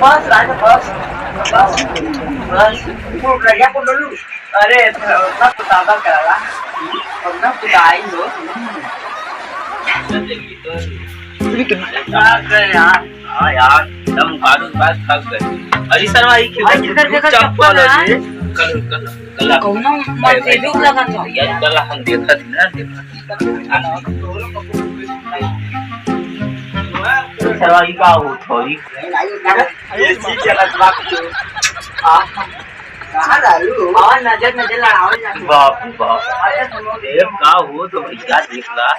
बस राजा बस बस बस खूप लग्या पण बोलू अरे ना कुताबा कराला और ना कुताई हो यार हाँ यार दम कानून बात थक गए अरे शर्मा ये क्यों चप्पल है कल कल कल कौन मत दुख लगा था यार कल हम देखा थी ना देखा शर्मा ये का हो थोड़ी ये चीज चला बाप तो कहां डालू और नजर नजर लड़ाओ जा बाप बाप देख का हो तो भैया देख ला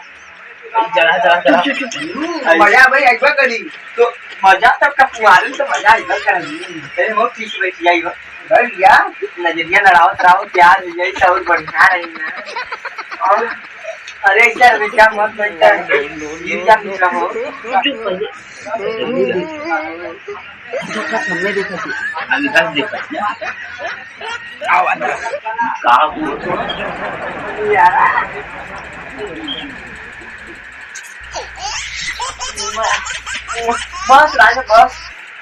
जरा जरा जरा मजा भाई ऐसा करी तो मजा तब का कुमारी तो मजा ऐसा करी तेरे बहुत ठीक बैठ जाई घर लिया नजरिया लड़ाओ तराओ प्यार हो जाए सब बढ़िया रही ना और अरे यार बेटा मत बैठा ये क्या पूछ रहा हो देखा हमने देखा थी अभी तक देखा आवाज का हो यार बस राजा बस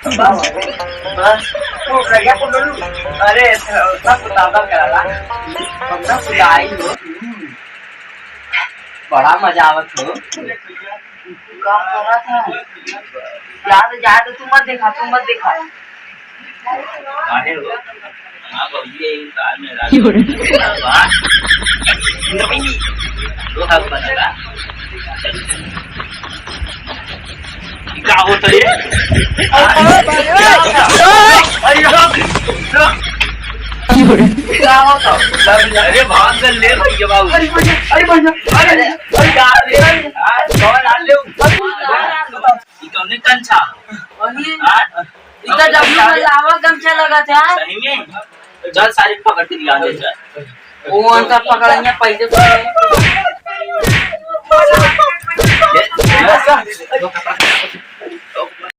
बस बस तो लग्या को बोलू अरे ना कुताबा कराला और ना कुताई हो बड़ा मजा आवत हो का करा था याद याद तू मत देखा काहे हो हां ये साल में रात वाह दो हाथ बनेगा क्या होता है क्या होता अरे भाग कर ले भैया बाबू अरे कौन आ ले तुमने कंचा इतना जब लावा गमछा लगा था सही में जल सारी पकड़ के लिया दे वो अंतर पकड़ने पैसे